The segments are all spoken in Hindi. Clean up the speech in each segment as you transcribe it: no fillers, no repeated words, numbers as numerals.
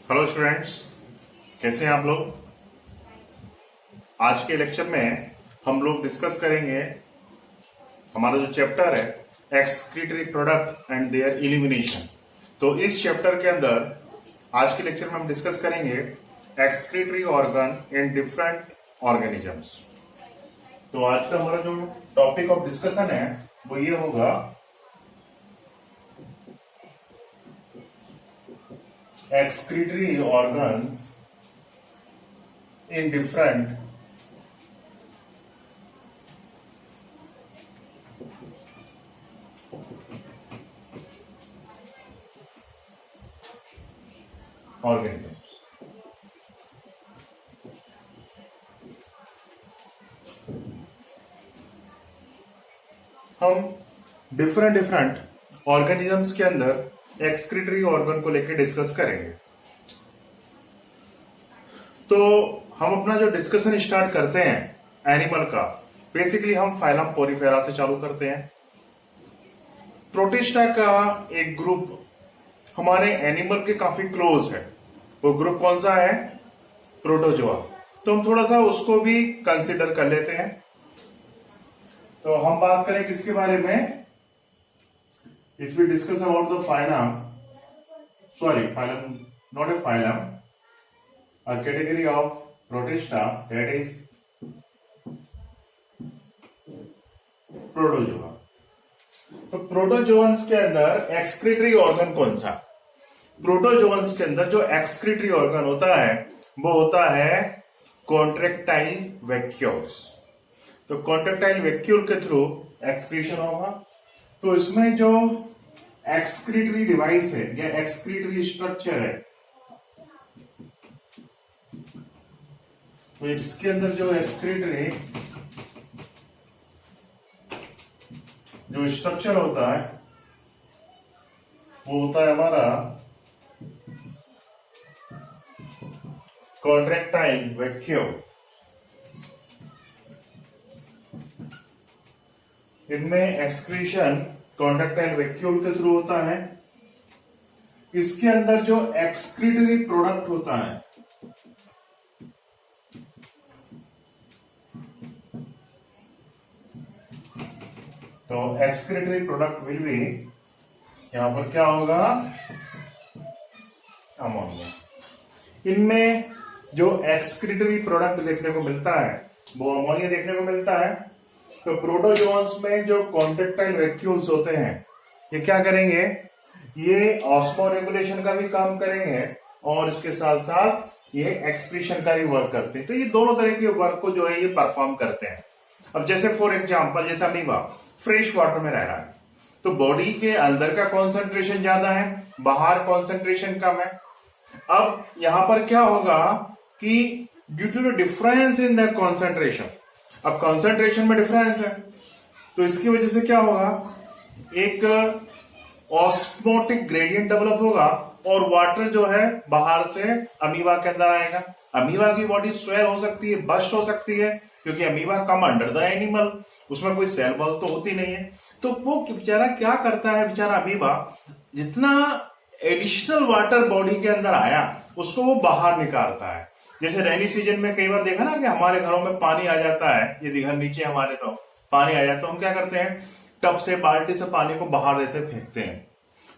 हेलो स्टूडेंट्स, कैसे हैं आप लोग। आज के लेक्चर में हम लोग डिस्कस करेंगे हमारा जो चैप्टर है excretory product and their elimination. तो इस चैप्टर के अंदर आज के लेक्चर में हम डिस्कस करेंगे excretory organ in different organisms. तो आज का हमारा जो टॉपिक ऑफ डिस्कशन है वो ये होगा excretory organs in different organisms। हम डिफरेंट ऑर्गेनिजम्स के अंदर एक्सक्रीटरी ऑर्गन को लेकर डिस्कस करेंगे। तो हम अपना जो डिस्कशन स्टार्ट करते हैं एनिमल का, बेसिकली हम फाइलम पोरीफेरा से चालू करते हैं। प्रोटिस्टा का एक ग्रुप हमारे एनिमल के काफी क्लोज है। वो ग्रुप कौन सा है? प्रोटोजोआ। तो हम थोड़ा सा उसको भी कंसिडर कर लेते हैं। तो हम बात करें किसके बारे में? If we discuss about the phylum, not a phylum, a category of Protista, that is Protozoa। तो प्रोटोजोअन्स के अंदर एक्सक्रीटरी ऑर्गन कौन सा? प्रोटोजोअन्स के अंदर जो एक्सक्रीटरी ऑर्गन होता है वो होता है कॉन्ट्रेक्टाइल वैक्यूल्स। तो कॉन्ट्रेक्टाइल वैक्यूल के थ्रू एक्सक्रीशन होगा। तो इसमें जो एक्सक्रीटरी डिवाइस है या एक्सक्रीटरी स्ट्रक्चर है, तो इसके अंदर जो एक्सक्रीटरी जो स्ट्रक्चर होता है वो होता है हमारा कॉन्ट्रेक्टाइल वैक्यूल। इनमें एक्सक्रीशन कॉन्ट्रेक्टाइल वैक्यूल के थ्रू होता है। इसके अंदर जो एक्सक्रीटरी प्रोडक्ट होता है तो एक्सक्रीटरी प्रोडक्ट विल बी, यहां पर क्या होगा? अमोनिया। इनमें जो एक्सक्रीटरी प्रोडक्ट देखने को मिलता है वो अमोनिया देखने को मिलता है। तो प्रोटोजोअन्स में जो कॉन्ट्रेक्टाइल वैक्यूल्स होते हैं ये क्या करेंगे? ये ऑस्मो रेगुलेशन का भी काम करेंगे और इसके साथ साथ ये एक्सक्रीशन का भी वर्क करते हैं। तो ये दोनों तरह के वर्क को जो है ये परफॉर्म करते हैं। अब जैसे फॉर एग्जांपल जैसे अमीबा फ्रेश वाटर में रह रहा है तो बॉडी के अंदर का कॉन्सेंट्रेशन ज्यादा है, बाहर कॉन्सेंट्रेशन कम है। अब यहां पर क्या होगा कि due to the difference in the concentration, अब कॉन्सेंट्रेशन में डिफरेंस है तो इसकी वजह से क्या होगा? एक ऑस्मोटिक ग्रेडियंट डेवलप होगा और वाटर जो है बाहर से अमीबा के अंदर आएगा। अमीबा की बॉडी स्वेल हो सकती है, बस्ट हो सकती है, क्योंकि amoeba come under the animal, उसमें कोई सेल वॉल तो होती नहीं है। तो वो बेचारा क्या करता है? बेचारा अमीबा जितना एडिशनल वाटर बॉडी के अंदर आया उसको वो बाहर निकालता है। जैसे रेनी सीजन में कई बार देखा ना कि हमारे घरों में पानी आ जाता है, यदि घर नीचे हमारे तो पानी आ जाता है तो हम क्या करते हैं? टब से बाल्टी से पानी को बाहर ऐसे फेंकते हैं।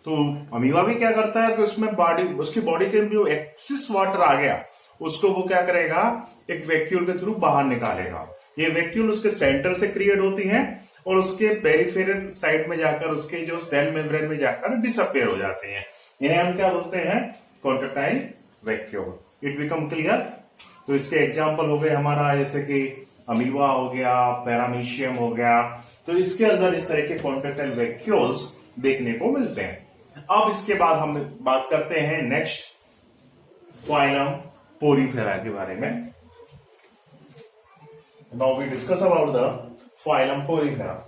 तो अमीबा भी क्या करता है कि उसमें उसकी बॉडी के जो एक्सेस वाटर आ गया उसको वो क्या करेगा? एक वैक्यूल के थ्रू बाहर निकालेगा। ये वैक्यूल उसके सेंटर से क्रिएट होती है और उसके पेरिफेरल साइड में जाकर उसके जो सेल मेम्ब्रेन में जाकर डिसअपियर हो जाते हैं। इन्हें हम क्या बोलते हैं? Contractile vacuole. It become clear? तो इसके एग्जाम्पल हो गए हमारा जैसे कि अमीबा हो गया, पैरामीशियम हो गया। तो इसके अंदर इस तरह के कॉन्ट्रेक्टाइल वैक्यूल्स देखने को मिलते हैं। अब इसके बाद हम बात करते हैं नेक्स्ट फाइलम पोरीफेरा के बारे में। Now we discuss about the phylum Porifera.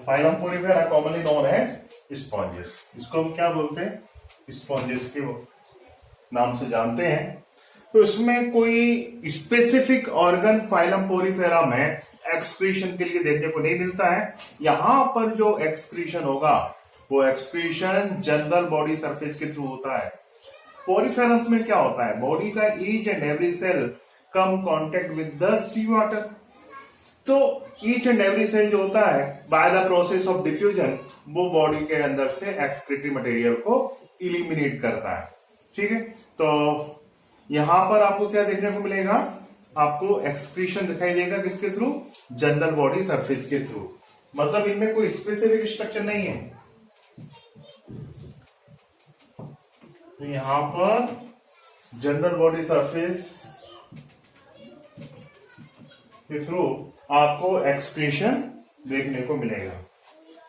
Phylum Porifera commonly known as sponges. इसको हम क्या बोलते हैं? स्पॉन्जेस के नाम से जानते हैं। तो इसमें कोई स्पेसिफिक ऑर्गन फाइलम पोरीफेरा में एक्सक्रीशन के लिए देखने को नहीं मिलता है। यहां पर जो एक्सक्रीशन होगा वो एक्सक्रीशन जनरल बॉडी सरफेस के थ्रू होता है। पोरीफेरस में क्या होता है, बॉडी का each and every cell come contact with the sea water. तो ईच एंड एवरी सेल जो होता है by the process of diffusion वो बॉडी के अंदर से एक्सक्रीटरी मटेरियल को इलिमिनेट करता है। ठीक है, तो यहां पर आपको क्या देखने को मिलेगा, आपको एक्सक्रीशन दिखाई देगा किसके थ्रू, जनरल बॉडी सरफेस के थ्रू। मतलब इनमें कोई स्पेसिफिक स्ट्रक्चर नहीं है। तो यहां पर जनरल बॉडी सरफेस के थ्रू आपको एक्सक्रीशन देखने को मिलेगा।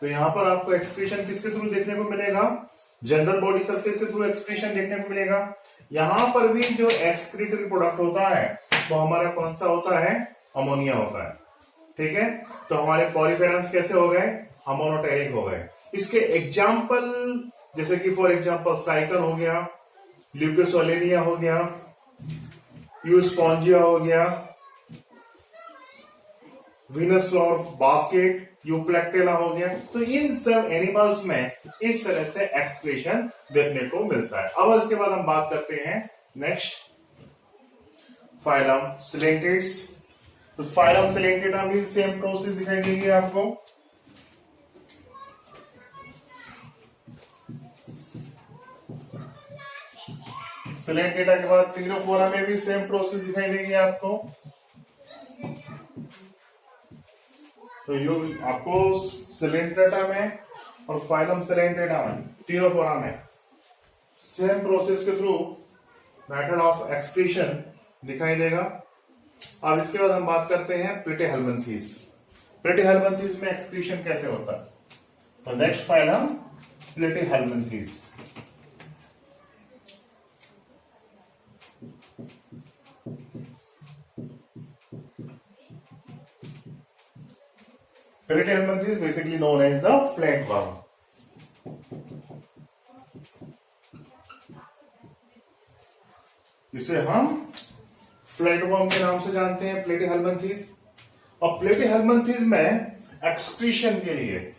तो यहां पर आपको एक्सक्रीशन किसके थ्रू देखने को मिलेगा, जनरल बॉडी सरफेस के थ्रू एक्सक्रीशन देखने को मिलेगा। यहां पर भी जो एक्सक्रीटरी प्रोडक्ट होता है वो हमारा कौन सा होता है, अमोनिया होता है। ठीक है, तो हमारे पॉलीफेरस कैसे हो गए, अमोनोटेरिक हो गए। इसके एग्जाम्पल जैसे कि फॉर एग्जाम्पल साइकल हो गया, ल्यूकोसोलेरिया हो गया, यूस्पॉन्जिया हो गया, वीनस फ्लावर बास्केट, यूप्लेक्टेला हो गया। तो इन सब एनिमल्स में इस तरह से एक्सक्रीशन देखने को मिलता है। अब इसके बाद हम बात करते हैं नेक्स्ट फाइलम सिलेंटेड्स। तो फाइलम सिलेंटेड में भी सेम प्रोसेस दिखाई देगी आपको। सिलेंटेडा के बाद ट्रिनोफोरा में भी सेम प्रोसेस दिखाई देगी आपको। तो यो आपको सिलेंट्रेटा में और फाइलम सिलेंट्रेटा में, ट्रिनोफोरा में सेम प्रोसेस के थ्रू मेथड ऑफ एक्सक्रीशन दिखाई देगा। अब इसके बाद हम बात करते हैं प्लेटिहेल्मिन्थेस। प्लेटिहेल्मिन्थेस में एक्सक्रीशन कैसे होता है, तो next phylum platyhelminthes. Platyhelminth is basically known as the flatworm. इसे हम फ्लैटवर्म के नाम से जानते हैं, प्लेटिहेल्मिन्थेस। और प्लेटिहेल्मिन्थेस में एक्सक्रीशन के लिए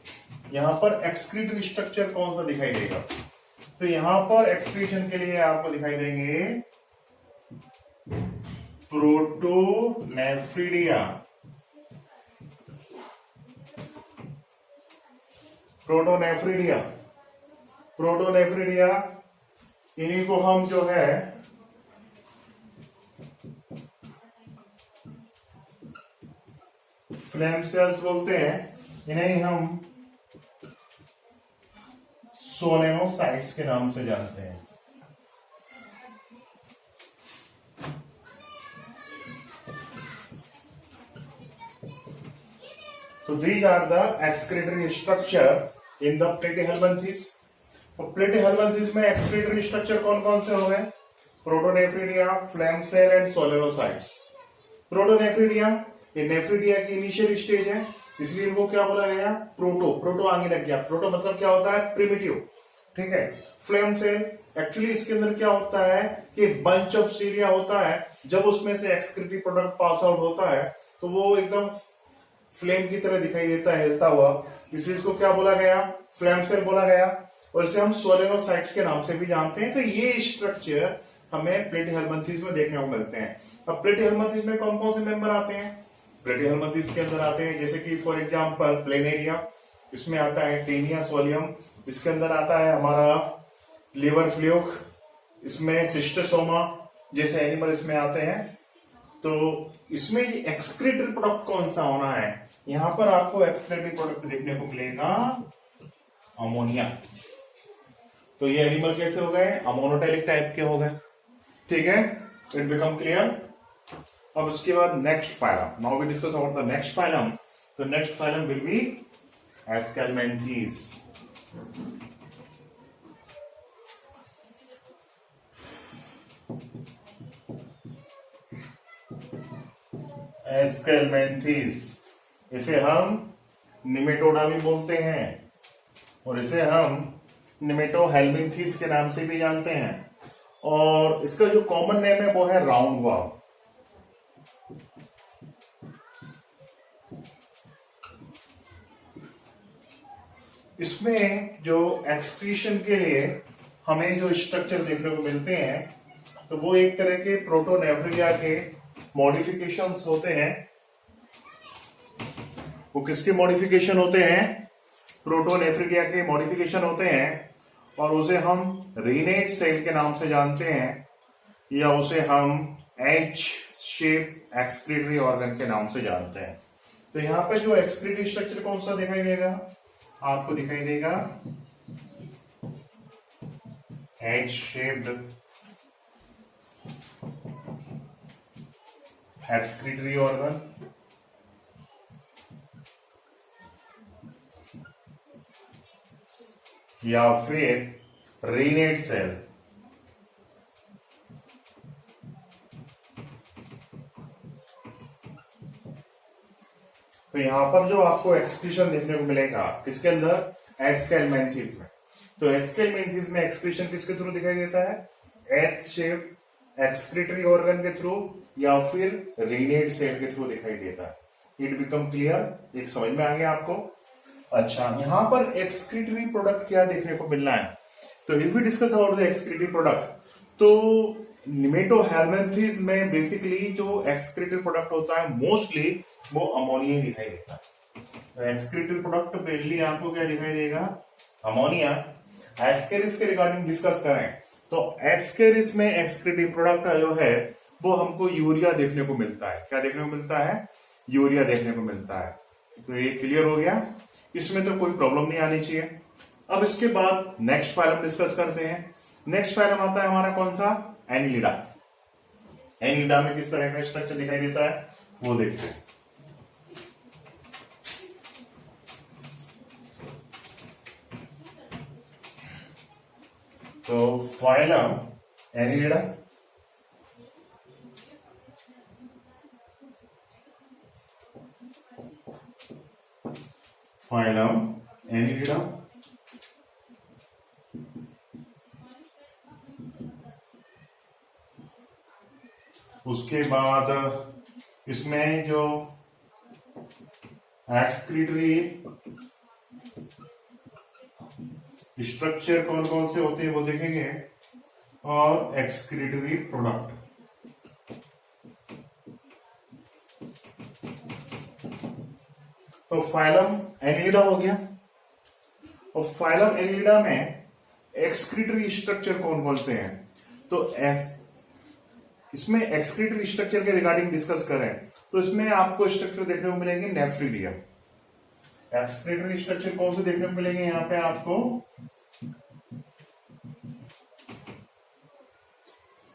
यहां पर एक्सक्रीटरी स्ट्रक्चर कौन सा दिखाई देगा, तो यहां पर एक्सक्रीशन के लिए आपको दिखाई देंगे प्रोटोनेफ्रिडिया। प्रोटोनेफ्रिडिया, प्रोटोनेफ्रिडिया इन्हीं को हम जो है फ्लेम सेल्स बोलते हैं, इन्हें हम सोलेनोसाइट्स के नाम से जानते हैं। तो these are the excretory structure in the platyhelminthes। तो प्लेटिहेल्मिन्थेस में एक्सक्रीटरी स्ट्रक्चर कौन कौन से हो गए, protonephridia, flame cell and solenocytes. Protonephridia ये नेफ्रिडिया की इनिशियल स्टेज है, इसलिए इनको क्या बोला गया, प्रोटो। प्रोटो आगे लग गया, प्रोटो मतलब क्या होता है, प्रिमिटिव। ठीक है, फ्लेम सेल एक्चुअली इसके अंदर क्या होता है कि बंच ऑफ सीरिया होता है, जब उसमें से एक्सक्रीटरी प्रोडक्ट पास आउट होता है तो वो एकदम फ्लेम की तरह दिखाई देता है हिलता हुआ, इसलिए इसको क्या बोला गया, फ्लेम सेल बोला गया। और इसे हम सोलेनोसाइट्स के नाम से भी जानते हैं। तो ये स्ट्रक्चर हमें प्लेटिहेल्मिन्थेस में देखने को मिलते हैं। अब प्लेटिहेल्मिन्थेस में कौन कौन से मेंबर आते हैं, प्लेटिहेल्मिन्थेस के अंदर आते हैं जैसे कि फॉर एग्जांपल प्लेनेरिया, इसमें आता है टेनिया सोलियम, इसके अंदर आता है हमारा लिवर फ्लूक, इसमें सिस्टोसोमा जैसे एनिमल इसमें आते हैं। तो इसमें एक्सक्रीटरी प्रोडक्ट कौन सा होना है, यहां पर आपको एक्सक्रीटरी प्रोडक्ट देखने को मिलेगा अमोनिया। तो ये एनिमल कैसे हो गए, अमोनोटेलिक टाइप के हो गए। ठीक है, इट बिकम क्लियर। अब उसके बाद next phylum, now we discuss about the next phylum. तो next phylum will be aschelminthes. Aschelminthes इसे हम निमेटोडा भी बोलते हैं और इसे हम निमेटोहेल्मिन्थेस के नाम से भी जानते हैं। और इसका जो कॉमन नेम है वो है राउंड वर्म। इसमें जो एक्सक्रीशन के लिए हमें जो स्ट्रक्चर देखने को मिलते हैं तो वो एक तरह के प्रोटोनेफ्रिया के मॉडिफिकेशंस होते हैं। वो किसके मॉडिफिकेशन होते हैं? प्रोटोनेफ्रिया के मॉडिफिकेशन होते हैं और उसे हम रीनेट सेल के नाम से जानते हैं या उसे हम एच शेप एक्सक्रीटरी ऑर्गन के नाम से जानते हैं। तो यहां पे जो एक्सक्रीटरी स्ट्रक्चर कौन सा दिखाई देगा? आपको दिखाई देगा एच शेप्ड एक्सक्रीटरी ऑर्गन या फिर रीनेट सेल। तो यहां पर जो आपको एक्सक्रीशन देखने को मिलेगा किसके अंदर? एस्केलमेंथिस में। तो एस्केलमेंथिस में एक्सक्रीशन किसके थ्रू दिखाई देता है? एच शेप एक्सक्रीटरी ऑर्गन के थ्रू या फिर रीनेट सेल के थ्रू दिखाई देता है। It become clear? एक समझ में आ गया आपको? अच्छा, यहां पर एक्सक्रीटरी प्रोडक्ट क्या देखने को मिलना है? तो if we discuss about the excretory product, तो निमेटोहेलमिन्थेस में बेसिकली जो एक्सक्रीटरी प्रोडक्ट होता है मोस्टली वो अमोनिया दिखाई देता है। तो एक्सक्रीटरी प्रोडक्ट बेसिकली आपको क्या दिखाई देगा? अमोनिया। एस्केरिस के रिगार्डिंग डिस्कस करें तो एस्केरिस में एक्सक्रीटरी प्रोडक्ट जो है वो हमको यूरिया देखने को मिलता है। क्या देखने को मिलता है? यूरिया देखने को मिलता है। तो ये क्लियर हो गया, इसमें तो कोई प्रॉब्लम नहीं आनी चाहिए। अब इसके बाद नेक्स्ट फाइलम डिस्कस करते हैं। नेक्स्ट फाइलम आता है हमारा कौन सा? एनिलिडा। एनिलिडा में किस तरह का स्ट्रक्चर दिखाई देता है वो देखते हैं। तो फाइलम एनिलिडा, फाइलम एनिलिडा, उसके बाद इसमें जो एक्सक्रीटरी स्ट्रक्चर कौन कौन से होते हैं वो देखेंगे और एक्सक्रीटरी प्रोडक्ट। तो फाइलम एनिलिडा हो गया। और फाइलम एनिलिडा में एक्सक्रीटरी स्ट्रक्चर कौन कौन से हैं? तो इसमें एक्सक्रीटरी स्ट्रक्चर के रिगार्डिंग डिस्कस करें तो इसमें आपको स्ट्रक्चर देखने को मिलेंगे नेफ्रिडियम। एक्सक्रीटरी स्ट्रक्चर कौन से देखने को मिलेंगे यहां पे आपको?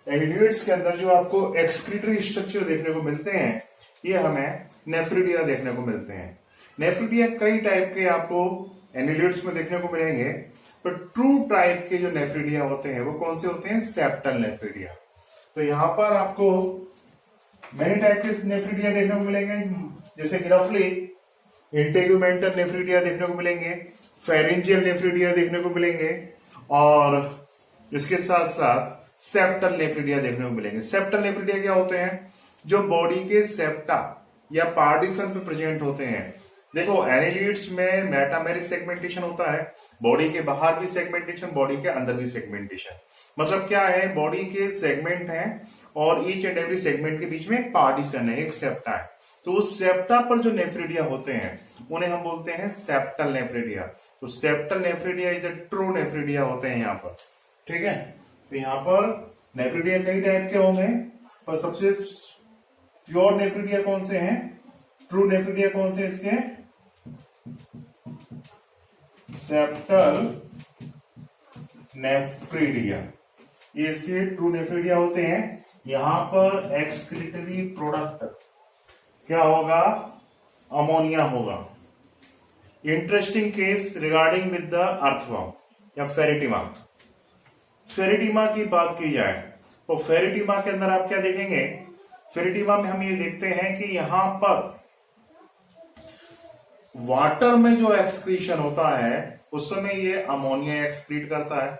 एनिलिड्स के अंदर जो आपको एक्सक्रीटरी स्ट्रक्चर देखने को मिलते हैं ये हमें नेफ्रिडिया देखने को मिलते हैं। नेफ्रिडिया कई टाइप के आपको एनिलिड्स में देखने को मिलेंगे, पर ट्रू टाइप के जो नेफ्रिडिया होते हैं वो कौन से होते हैं? Septal nephridia. तो यहां पर आपको मेनी टाइप के नेफ्रिडिया देखने को मिलेंगे, जैसे कि रफली इंटेगुमेंटल नेफ्रिडिया देखने को मिलेंगे, फेरेंजियल नेफ्रिडिया देखने को मिलेंगे और इसके साथ साथ सेप्टल नेफ्रिडिया देखने को मिलेंगे। सेप्टल नेफ्रिडिया क्या होते हैं? जो बॉडी के सेप्टा या पार्टीशन पे प्रेजेंट होते हैं। देखो एनिलिड्स में मेटामेरिक सेगमेंटेशन होता है, बॉडी के बाहर भी सेगमेंटेशन, बॉडी के अंदर भी सेगमेंटेशन। मतलब क्या है? बॉडी के सेगमेंट हैं और ईच एंड एवरी सेगमेंट के बीच में एक पार्टीशन है, एक सेप्टा है। तो उस सेप्टा पर जो नेफ्रिडिया होते हैं उन्हें हम बोलते हैं सेप्टल नेफ्रिडिया। तो septal nephridia is true nephridia होते हैं यहाँ पर। ठीक है, तो यहाँ पर नेफ्रिडिया कई टाइप के होंगे, पर सबसे प्योर नेफ्रिडिया कौन से हैं? ट्रू नेफ्रिडिया कौन से इसके? सेप्टल नेफ्रिडिया, ये इसके ट्रू नेफ्रिडिया होते हैं। यहां पर एक्सक्रीटरी प्रोडक्ट क्या होगा? अमोनिया होगा। Interesting case regarding with the earthworm या फेरिटिमा। फेरिटिमा की बात की जाए तो फेरिटिमा के अंदर आप क्या देखेंगे? फेरिटिमा में हम ये देखते हैं कि यहां पर वाटर में जो एक्सक्रीशन होता है उस समय ये अमोनिया एक्सक्रीट करता है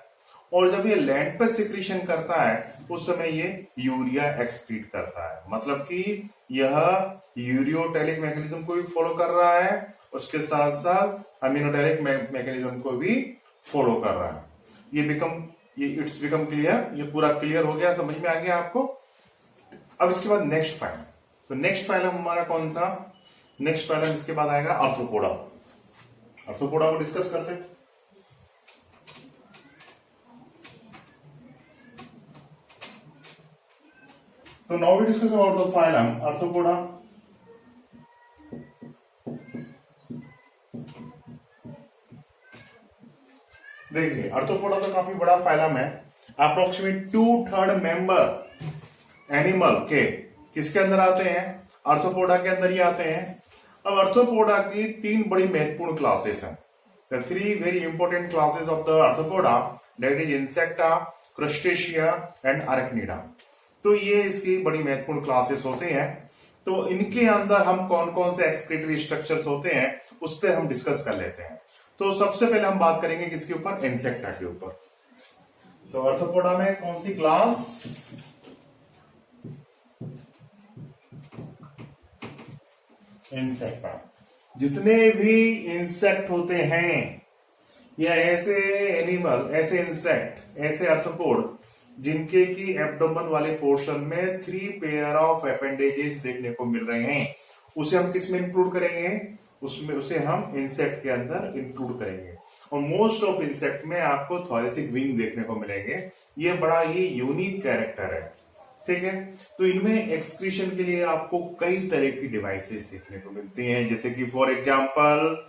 और जब ये लैंड पर सिक्रीशन करता है उस समय ये यूरिया एक्सक्रीट करता है। मतलब कि यह यूरियोटेलिक मैकेनिज्म को भी फॉलो कर रहा है, उसके साथ साथ अमीनोटेलिक मैकेनिज्म को भी फॉलो कर रहा है। ये इट्स बिकम क्लियर। ये पूरा क्लियर हो गया, समझ में आ गया आपको। अब इसके बाद नेक्स्ट फाइलम। तो नेक्स्ट फाइलम हमारा कौन सा? नेक्स्ट फाइलम इसके बाद आएगा आर्थ्रोपोडा। आर्थ्रोपोडा को डिस्कस करते हैं। तो now we discuss about the phylum Arthropoda. देखिए आर्थ्रोपोडा तो काफी बड़ा फाइलम है। अप्रोक्सीमेट 2/3 मेंबर एनिमल के किसके अंदर आते हैं? आर्थ्रोपोडा के अंदर ही आते हैं। अब आर्थ्रोपोडा की 3 बड़ी महत्वपूर्ण क्लासेस हैं। The 3 very important classes of the arthropoda, that is insecta, crustacea and arachnida. तो ये इसकी बड़ी महत्वपूर्ण क्लासेस होते हैं। तो इनके अंदर हम कौन कौन से एक्सक्रीटरी स्ट्रक्चर्स होते हैं उस पर हम डिस्कस कर लेते हैं। तो सबसे पहले हम बात करेंगे किसके ऊपर? इंसेक्टा के ऊपर। तो आर्थ्रोपोडा में कौन सी क्लास? इंसेक्टा। जितने भी इंसेक्ट होते हैं या ऐसे एनिमल, ऐसे इंसेक्ट, ऐसे आर्थ्रोपोड जिनके की एब्डोमेन वाले पोर्शन में 3 पेयर ऑफ अपेंडेजेस देखने को मिल रहे हैं, उसे हम किस में इंक्लूड करेंगे? उसे हम इंसेक्ट के अंदर इंक्लूड करेंगे। और मोस्ट ऑफ इंसेक्ट में आपको थोरेसिक विंग देखने को मिलेंगे। ये बड़ा ही यूनिक कैरेक्टर है, ठीक है। तो इनमें एक्सक्रीशन के लिए आपको कई तरह की डिवाइसेस देखने को मिलती हैं, जैसे कि फॉर एग्जांपल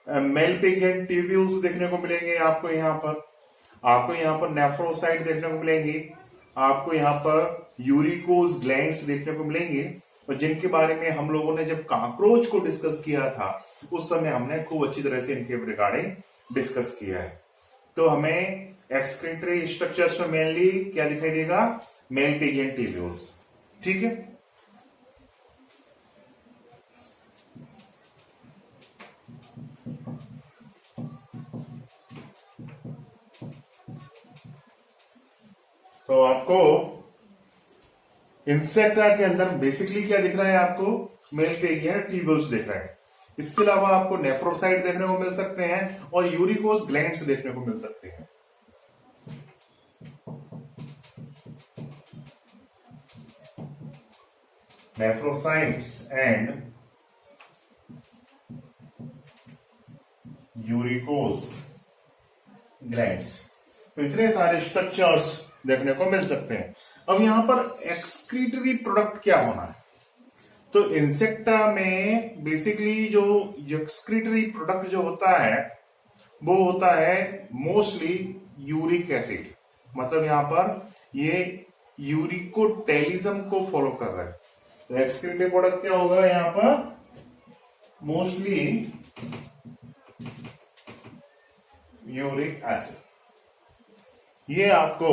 मेल पिगियन ट्यूब्यूल्स देखने को मिलेंगे आपको यहाँ पर। आपको यहाँ पर नेफ्रोसाइट देखने को मिलेंगी। आपको यहाँ पर यूरिकोस ग्लैंड्स देखने को मिलेंगे। और जिनके बारे में हम लोगों ने जब कॉकरोच को डिस्कस किया था उस समय हमने खूब अच्छी तरह से इनके रिगार्डिंग डिस्कस किया है। तो हमें एक्सक्रीटरी स्ट्रक्चर्स में मेनली क्या दिखाई देगा? मेल पिगियन ट्यूब्यूल्स, ठीक है। तो आपको इंसेक्टा के अंदर बेसिकली क्या दिख रहा है? आपको मेल पिगियन ट्यूब्यूल्स दिख रहा है। इसके अलावा आपको नेफ्रोसाइट देखने को मिल सकते हैं और यूरिकोस ग्लैंड्स देखने को मिल सकते हैं। नेफ्रोसाइट्स एंड यूरिकोस ग्लैंड्स, तो इतने सारे स्ट्रक्चर्स देखने को मिल सकते हैं। अब यहां पर एक्सक्रीटरी प्रोडक्ट क्या होना है? तो इंसेक्टा में बेसिकली जो एक्सक्रीटरी प्रोडक्ट जो होता है वो होता है मोस्टली यूरिक एसिड। मतलब यहां पर ये यूरिकोटेलिज्म को फॉलो कर रहा है। तो एक्सक्रीटरी प्रोडक्ट क्या होगा यहां पर? Mostly uric acid. ये आपको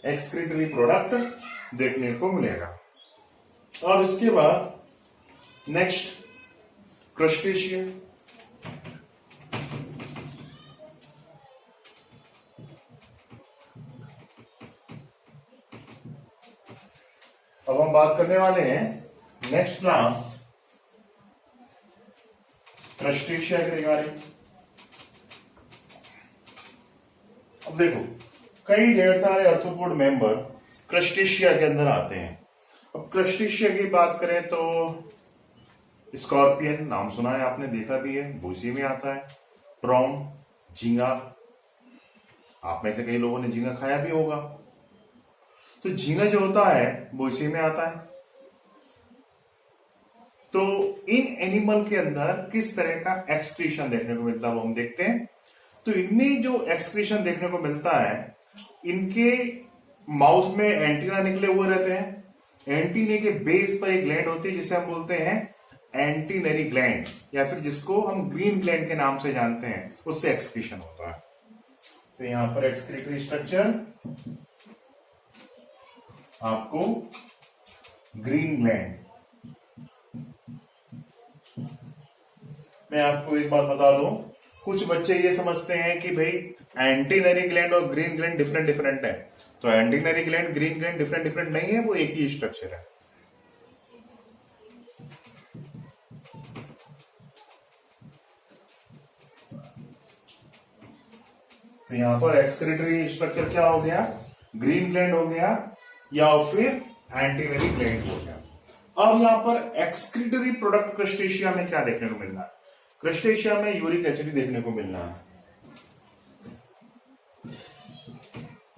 एक्सक्रीटरी प्रोडक्ट देखने को मिलेगा। और इसके बाद नेक्स्ट क्रस्टेशिया। अब हम बात करने वाले हैं नेक्स्ट क्लास क्रस्टेशिया के रिगार्डिंग। अब देखो कई ढेर सारे आर्थ्रोपोड मेंबर क्रस्टेशिया के अंदर आते हैं। अब क्रस्टेशिया की बात करें तो स्कॉर्पियन नाम सुना है आपने, देखा भी है, भूसी में आता है। प्रॉन, झींगा, आप में से कई लोगों ने झींगा खाया भी होगा। तो झींगा जो होता है वो इसी में आता है। तो इन एनिमल के अंदर किस तरह का एक्सक्रीशन देखने को मिलता है वो हम देखते हैं। तो इनमें जो एक्सक्रीशन देखने को मिलता है, इनके माउथ में एंटीना निकले हुए रहते हैं। एंटीने के बेस पर एक ग्लैंड होती है जिसे हम बोलते हैं एंटीनरी ग्लैंड, या फिर जिसको हम ग्रीन ग्लैंड के नाम से जानते हैं, उससे एक्सक्रीशन होता है। तो यहां पर एक्सक्रीटरी स्ट्रक्चर आपको ग्रीन ग्लैंड। मैं आपको एक बात बता दूं, कुछ बच्चे ये समझते हैं कि भाई एंटीनरी ग्लैंड और ग्रीन ग्लैंड डिफरेंट डिफरेंट है। तो antennary gland green gland different different नहीं है, वो एक ही स्ट्रक्चर है। तो यहां पर एक्सक्रीटरी स्ट्रक्चर क्या हो गया, ग्रीन ग्लैंड हो गया या फिर एंटीनरी ग्लैंड हो गया। अब यहां पर एक्सक्रीटरी प्रोडक्ट क्रस्टेशिया में क्या देखने को मिलना है, क्रस्टेशिया में यूरिक एसिड देखने को मिलना है।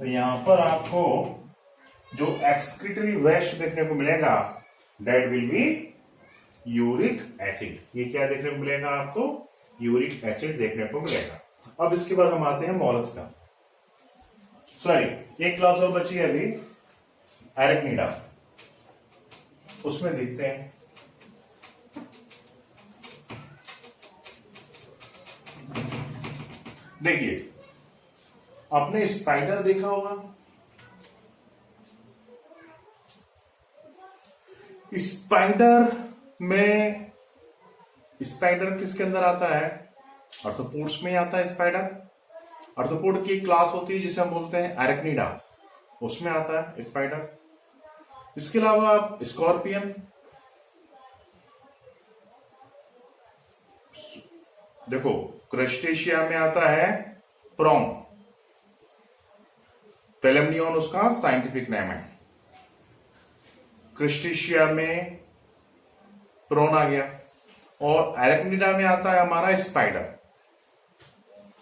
तो यहां पर आपको जो एक्सक्रीटरी वेस्ट देखने को मिलेगा that will be uric acid. ये क्या देखने को मिलेगा आपको, यूरिक एसिड देखने को मिलेगा। अब इसके बाद हम आते हैं मोलस्का, सॉरी एक क्लास और बची है अभी, एरेक्निडा, उसमें देखते हैं। देखिए आपने स्पाइडर देखा होगा, स्पाइडर में स्पाइडर किसके अंदर आता है, आर्थ्रोपोड्स में आता है स्पाइडर। आर्थ्रोपोड की क्लास होती है जिसे हम बोलते हैं एरेक्निडा, उसमें आता है स्पाइडर। इसके अलावा स्कॉर्पियन, देखो क्रस्टेशिया में आता है प्रॉन, पेलेमनियन उसका साइंटिफिक नेम है। क्रस्टेशिया में प्रॉन आ गया, और एरेक्निडा में आता है हमारा स्पाइडर।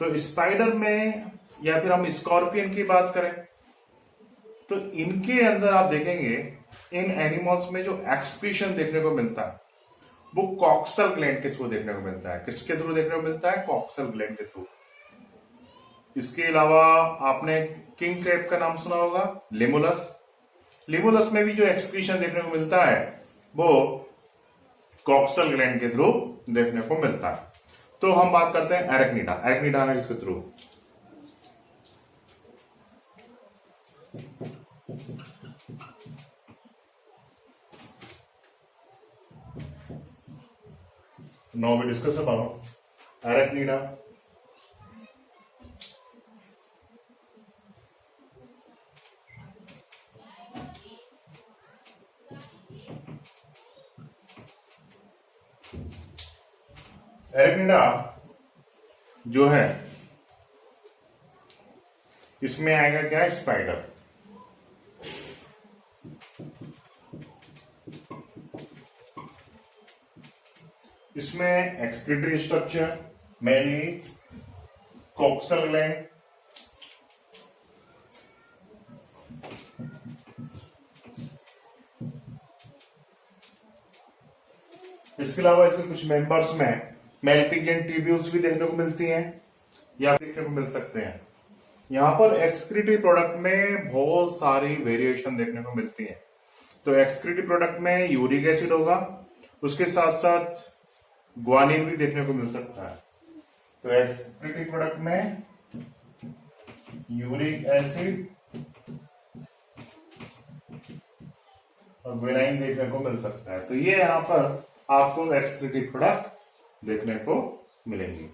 तो स्पाइडर में या फिर हम स्कॉर्पियन की बात करें तो इनके अंदर आप देखेंगे इन एनिमल्स में जो एक्सक्रीशन देखने को मिलता है वो कॉक्सल ग्लैंड के थ्रू देखने को मिलता है। किसके थ्रू देखने को मिलता है, कॉक्सल ग्लैंड के थ्रू। इसके अलावा आपने किंग क्रैब का नाम सुना होगा, लिमुलस, लिमुलस में भी जो एक्सक्रीशन देखने को मिलता है वो कॉक्सल ग्लैंड के थ्रू देखने को मिलता है। तो हम बात करते हैं एरेक्निडा, एरेक्निडा है इसके थ्रू। Now we discuss about Arachnida. Arachnida जो है इसमें आएगा क्या, स्पाइडर। इसमें excretory structure mainly coxal gland, इसके अलावा इसके कुछ मेंबर्स में मेल्पिगियन ट्यूब्यूल्स भी देखने को मिलती हैं या देखने को मिल सकते हैं। यहां पर एक्सक्रीटरी प्रोडक्ट में बहुत सारी वेरिएशन देखने को मिलती है। तो एक्सक्रीटरी प्रोडक्ट में यूरिक एसिड होगा, उसके साथ साथ ग्वानिन भी देखने को मिल सकता है। तो एक्सक्रीटरी प्रोडक्ट में यूरिक एसिड और ग्वानिन देखने को मिल सकता है। तो ये यहां पर आपको एक्सक्रीटरी प्रोडक्ट देखने को मिलेंगी।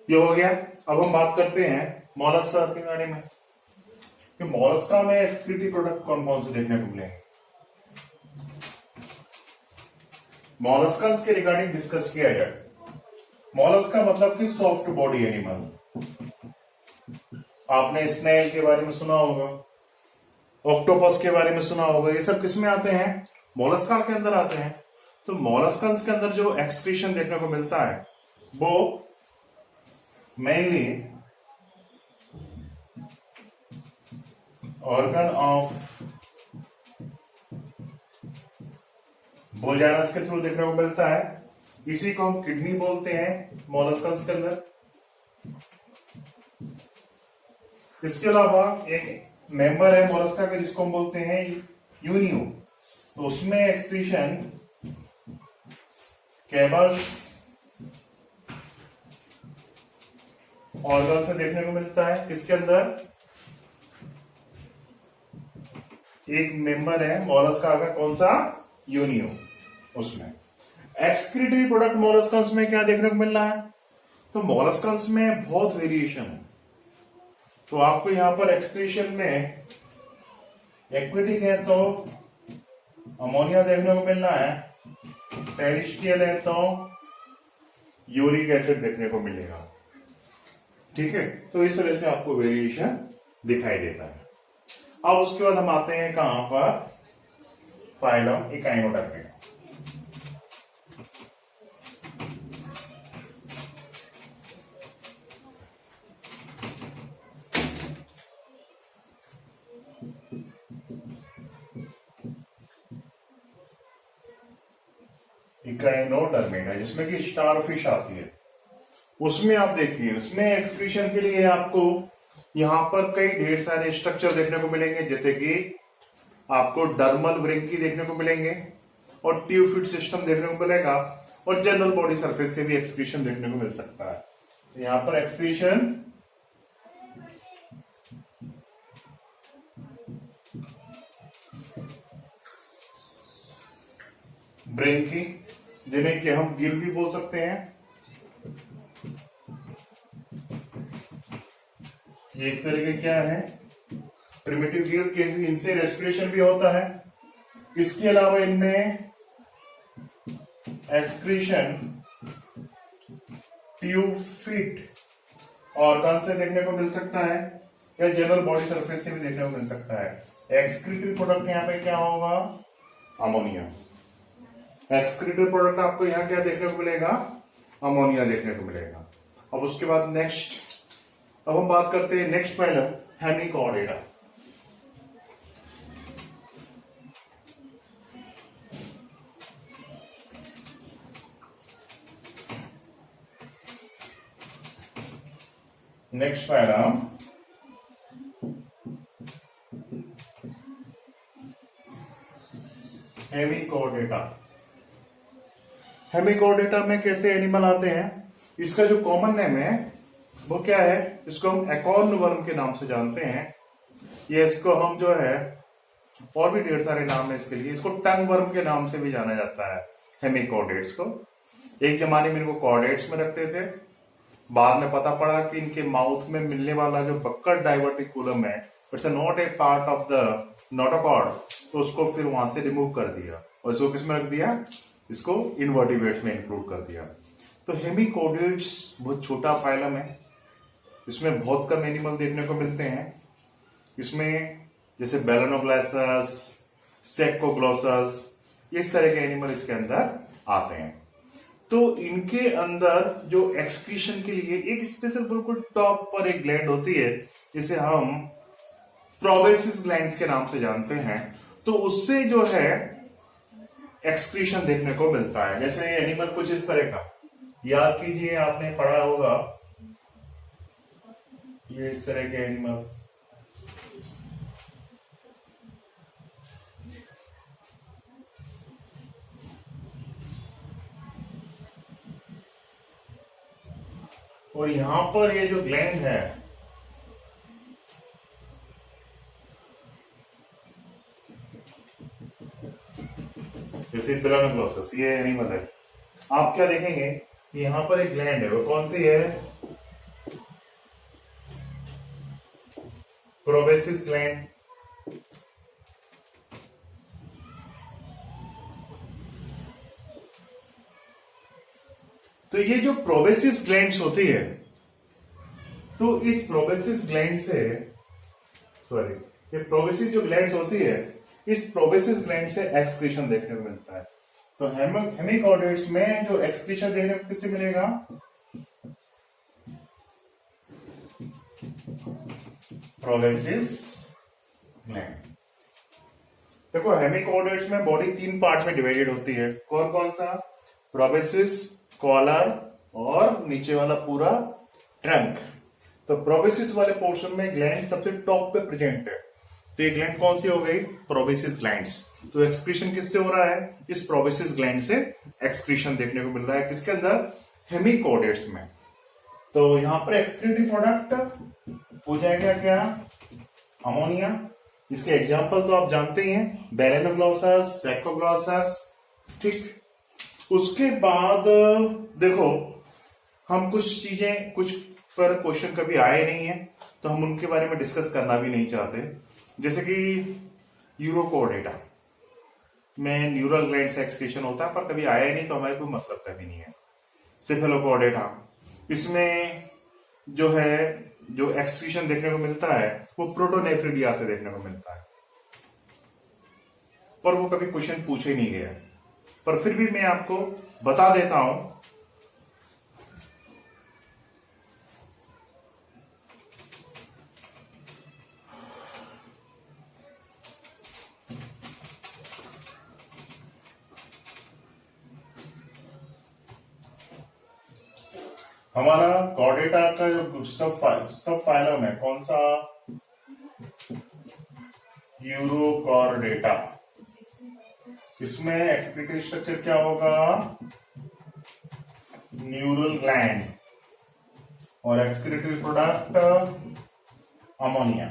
ये हो गया। अब हम बात करते हैं मोलस्का के बारे में कि मोलस्का में एक्सक्रीटरी प्रोडक्ट कौन कौन से देखने को मिलेंगे। मोलस्कन्स के रिगार्डिंग डिस्कस किया जाए। मोलस्का मतलब कि सॉफ्ट बॉडी एनिमल। आपने स्नेल के बारे में सुना होगा, ऑक्टोपस के बारे में सुना होगा, ये सब किसमें आते हैं, मोलस्का के अंदर आते हैं। तो मोलस्कन्स के अंदर जो एक्सक्रीशन देखने को मिलता है वो मेनली ऑर्गन ऑफ बोजानस के थ्रू देखने को मिलता है। इसी को हम किडनी बोलते हैं मोलस्कन्स के अंदर। इसके अलावा एक मेंबर है मोलस्का का जिसको हम बोलते हैं यूनियो। तो उसमें एक्सक्रीशन कैबस ऑर्गन से देखने को मिलता है। किसके अंदर, एक मेंबर है मोलस्का का, कौन सा, यूनियो, उसमें। एक्सक्रीटरी प्रोडक्ट मोलस्कन्स में क्या देखने को मिल रहा है, तो मोलस्कन्स में बहुत वेरिएशन है। तो आपको यहां पर एक्सक्रीशन में एक्विटिक है तो अमोनिया देखने को मिलना है, टेरिस्टियल है तो यूरिक एसिड देखने को मिलेगा। ठीक है, तो इस तरह से आपको वेरिएशन दिखाई देता है। अब उसके बाद हम आते हैं कहां पर, फाइलम इकाइनोडर्मिडा। इकाइनोडर्मिडा जिसमें कि स्टारफिश आती है, उसमें आप देखिए, उसमें एक्सक्रीशन के लिए आपको यहां पर कई ढेर सारे स्ट्रक्चर देखने को मिलेंगे, जैसे कि आपको डर्मल ब्रेंकी देखने को मिलेंगे और ट्यूफिट सिस्टम देखने को मिलेगा और जनरल बॉडी सरफेस से भी एक्सक्रीशन देखने को मिल सकता है। यहां पर एक्सक्रीशन ब्रेंकी, जिन्हें कि हम गिल भी बोल सकते हैं, ये एक तरह के क्या है, प्रिमिटिव गिल, क्योंकि इनसे रेस्पिरेशन भी होता है। इसके अलावा इनमें एक्सक्रीशन ट्यूफिट ऑर्गन से देखने को मिल सकता है या जनरल बॉडी सरफेस से भी देखने को मिल सकता है। एक्सक्रीटिव प्रोडक्ट यहाँ पे क्या होगा, अमोनिया। एक्सक्रीटिव प्रोडक्ट आपको यहाँ क्या देखने को मिलेगा, अमोनिया देखने को मिलेगा। अब उसके बाद नेक्स्ट, अब हम बात करते हैं next phylum Hemichordata. Next phylum Hemichordata. Hemichordata में कैसे एनिमल आते हैं, इसका जो कॉमन नेम है वो क्या है, इसको हम एकॉर्न वर्म के नाम से जानते हैं। ये इसको हम जो है, और भी ढेर सारे नाम है इसके लिए, इसको टंग वर्म के नाम से भी जाना जाता है हेमिकॉर्डेट्स को। एक जमाने में इनको कॉर्डेट्स में रखते थे, बाद में पता पड़ा कि इनके माउथ में मिलने वाला जो बक्कट डाइवर्टिकुलम है, it's not a part of the notochord, तो उसको फिर वहां से रिमूव कर दिया और इसको किस में रख दिया, इसको इनवर्टिब्रेट्स में इंक्लूड कर दिया। तो हेमिकॉर्डेट्स बहुत छोटा फाइलम है, इसमें बहुत कम एनिमल देखने को मिलते हैं। इसमें जैसे बेलेनोग्लासस, सेकोग्लोसस, इस तरह के एनिमल इसके अंदर आते हैं। तो इनके अंदर जो एक्सक्रीशन के लिए एक स्पेशल बिल्कुल टॉप पर एक ग्लैंड होती है, जिसे हम प्रोबेसिस ग्लैंड्स के नाम से जानते हैं। तो उससे जो है एक्सक्रीशन देखने को मिलता है। जैसे ये एनिमल कुछ इस तरह का, याद कीजिए आपने पढ़ा होगा, ये इस तरह के एनिमल, और यहां पर ये जो ग्लैंड है, जैसे बेलेनोग्लोसस, ये एनिमल है, आप क्या देखेंगे, यहां पर एक ग्लैंड है, वो कौन सी है, प्रोबेसिस ग्लैंड। तो ये जो प्रोबेसिस ग्लैंड्स होती है, तो इस प्रोबेसिस ग्लैंड से, सॉरी, ये प्रोबेसिस जो ग्लैंड्स होती है, इस प्रोबेसिस ग्लैंड से एक्सक्रीशन देखने को मिलता है। तो हेमिकॉर्डेट्स में जो एक्सक्रीशन देखने को किससे मिलेगा, प्रोबेसिस ग्लैंड। देखो हेमिकॉर्डेट्स में बॉडी 3 पार्ट में डिवाइडेड होती है, कौन कौन सा, प्रोबेसिस, कॉलर और नीचे वाला पूरा ट्रंक। तो प्रोबेसिस वाले पोर्शन में ग्लैंड सबसे टॉप पे प्रेजेंट है, तो ये ग्लैंड कौन सी हो गई, प्रोबेसिस ग्लैंड्स। तो एक्सक्रीशन किससे हो रहा है, इस प्रोबेसिस ग्लैंड से एक्सक्रीशन देखने को मिल रहा है, किसके अंदर, हेमिकॉर्डेट्स में। तो यहां पर एक्सक्रीटिव प्रोडक्ट हो जाएगा क्या, अमोनिया। इसके एग्जांपल तो आप जानते ही हैं, बेलेनोग्लोसस, सेकोग्लोसस, ठीक। उसके बाद देखो, हम कुछ चीजें, कुछ पर क्वेश्चन कभी आए नहीं है, तो तो हम उनके बारे में डिस्कस करना भी नहीं चाहते। जैसे कि यूरोकोडेटा में न्यूरल ग्लैंड से एक्सक्रीशन होता है, पर कभी आया ही नहीं तो हमारे कोई मतलब का भी नहीं है। सेफेलोकोडेटा, इसमें जो है जो एक्सक्रीशन देखने को मिलता है वो प्रोटोनेफ्रिडिया से देखने को मिलता है, पर वो कभी क्वेश्चन पूछे ही नहीं गया। पर फिर भी मैं आपको बता देता हूं। हमारा कॉर्डेटा का जो सब फाइलम है कौन सा? यूरोकॉर्डेटा। इसमें एक्सक्रीटरी स्ट्रक्चर क्या होगा? न्यूरल ग्लैंड, और एक्सक्रीटरी प्रोडक्ट अमोनिया।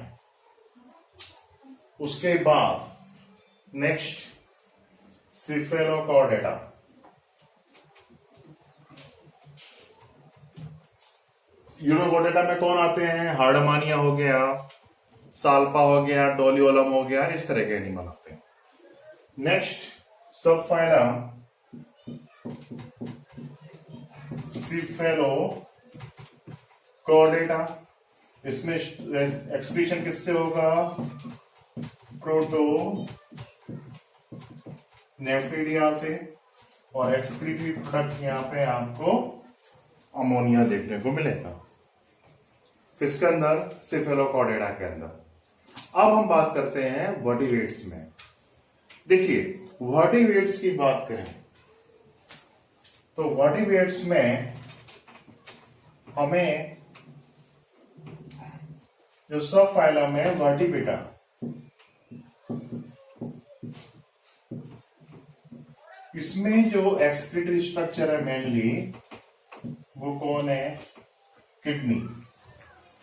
उसके बाद नेक्स्ट सिफेलोकॉर्डेटा। यूरोकोडेटा में कौन आते हैं? हार्डमानिया हो गया, साल्पा हो गया, डोलियोलम हो गया, इस तरह के एनिमल आते हैं। नेक्स्ट सब फाइलम सिफेलोकॉर्डेटा। इसमें एक्सक्रीशन किससे होगा? प्रोटोनेफ्रिडिया से, और एक्सक्रीटरी प्रोडक्ट यहां पे आपको अमोनिया देखने को मिलेगा। किसके अंदर? सिफेलोकॉर्डेटा के अंदर। अब हम बात करते हैं वर्टिब्रेट्स में। देखिए, वर्टिब्रेट्स की बात करें तो वर्टिब्रेट्स में हमें जो सब फाइलम है वर्टिब्रेटा, इसमें जो एक्सक्रीटरी स्ट्रक्चर है मेनली वो कौन है? किडनी।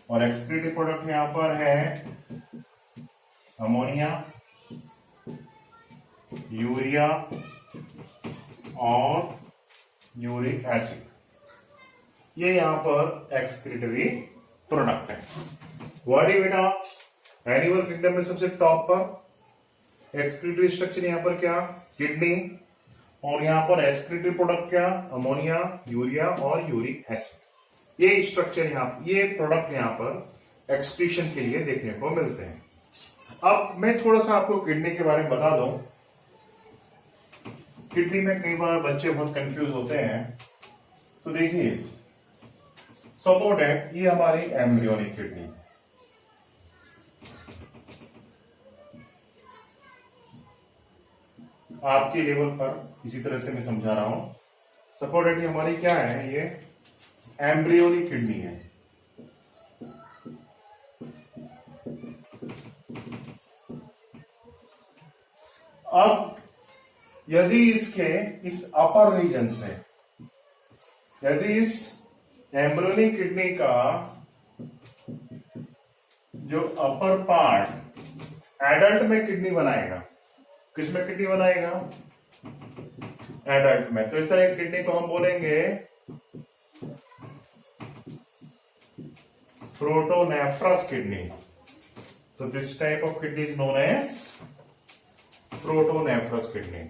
और एक्सक्रीटरी प्रोडक्ट यहां पर है अमोनिया, यूरिया और यूरिक एसिड। ये यहां पर एक्सक्रीटरी प्रोडक्ट है। वर्टिब्रेटा एनिमल किंगडम में सबसे टॉप पर। एक्सक्रीटरी स्ट्रक्चर यहां पर क्या? किडनी, और यहां पर एक्सक्रीटरी प्रोडक्ट क्या? अमोनिया, यूरिया और यूरिक एसिड। ये स्ट्रक्चर ये प्रोडक्ट यहां पर एक्सक्रीशन के लिए देखने को मिलते हैं। अब मैं थोड़ा सा आपको किडनी के बारे में बता दूं। किडनी में कई बार बच्चे बहुत कंफ्यूज होते हैं। तो देखिए, सपोज दैट ये हमारी एम्ब्रियोनिक किडनी, आपके लेवल पर इसी तरह से मैं समझा रहा हूं। सपोज दैट ये हमारी क्या है? ये एम्ब्रियोनिक किडनी है। अब यदि इसके इस अपर रीजन से, यदि इस एम्ब्रियोनिक किडनी का जो अपर पार्ट एडल्ट में किडनी बनाएगा, किसमें किडनी बनाएगा? एडल्ट में। तो इस तरह की किडनी को हम बोलेंगे प्रोटोनेफ्रस किडनी। तो this type of kidney is known as protonephros kidney.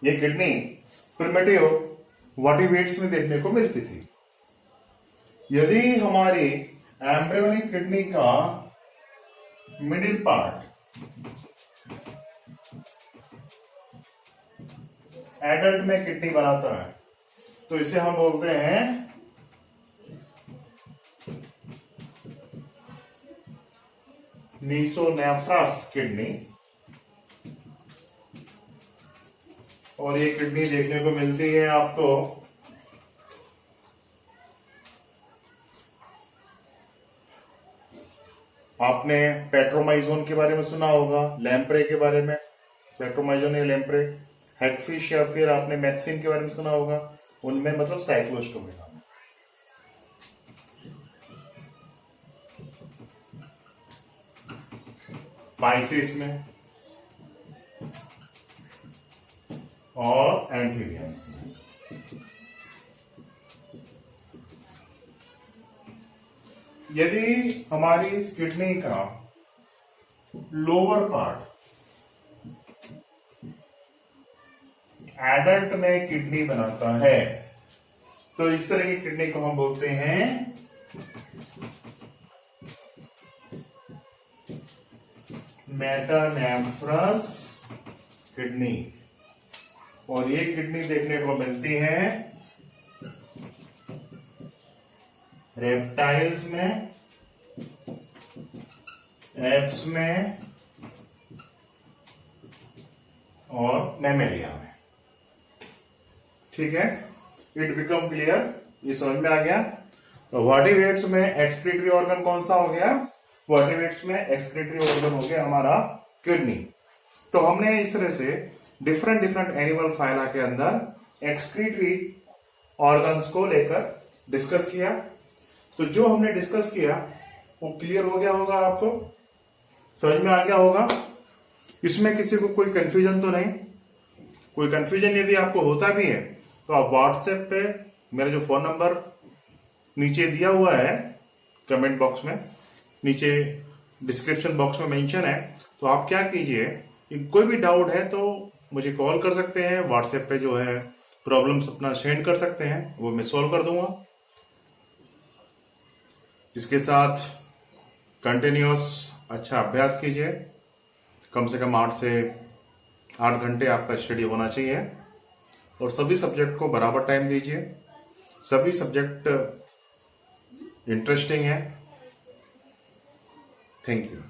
ये किडनी प्रिमिटिव वर्टिब्रेट्स में देखने को मिलती थी। यदि हमारी एम्ब्रियोनिक किडनी का मिडिल पार्ट एडल्ट में किडनी बनाता है तो इसे हम बोलते हैं नीसोनेफ्रस किडनी। और ये किडनी देखने को मिलती है आपको आपने पेट्रोमाइजोन के बारे में सुना होगा, लैम्प्रे के बारे में, पेट्रोमाइजोन या लैम्प्रे, हैगफिश या फिर आपने मैक्सिन के बारे में सुना होगा। उनमें मतलब साइक्लोस्टोमी पाइसिस में और एम्फीबियंस में। यदि हमारी इस किडनी का लोअर पार्ट एडल्ट में किडनी बनाता है तो इस तरह की किडनी को हम बोलते हैं मेटानेफ्रस किडनी। और ये किडनी देखने को मिलती है रेप्टाइल्स में, एप्स में और मैमेलिया में। ठीक है, इट बिकम क्लियर, ये समझ में आ गया। तो वर्टिब्रेट्स में एक्सक्रीटरी ऑर्गन कौन सा हो गया? वर्टिब्रेट्स में एक्सक्रीटरी ऑर्गन हो गया हमारा किडनी। तो हमने इस तरह से डिफरेंट एनिमल फाइला के अंदर एक्सक्रीटरी ऑर्गन्स को लेकर डिस्कस किया। तो जो हमने डिस्कस किया वो क्लियर हो गया होगा, आपको समझ में आ गया होगा। इसमें किसी को कोई कंफ्यूजन तो नहीं? कोई कंफ्यूजन यदि आपको होता भी है तो आप व्हाट्सएप पे मेरा जो फोन नंबर नीचे दिया हुआ है कमेंट बॉक्स में, नीचे डिस्क्रिप्शन बॉक्स में मेंशन है, तो आप क्या कीजिए, कोई भी डाउट है तो मुझे कॉल कर सकते हैं, व्हाट्सएप पे जो है प्रॉब्लम्स अपना सेंड कर सकते हैं, वो मैं सॉल्व कर दूंगा। इसके साथ कंटिन्यूअस अच्छा अभ्यास कीजिए, कम से कम 8 से 8 घंटे आपका स्टडी होना चाहिए और सभी सब्जेक्ट को बराबर टाइम दीजिए। सभी सब्जेक्ट इंटरेस्टिंग है। Thank you.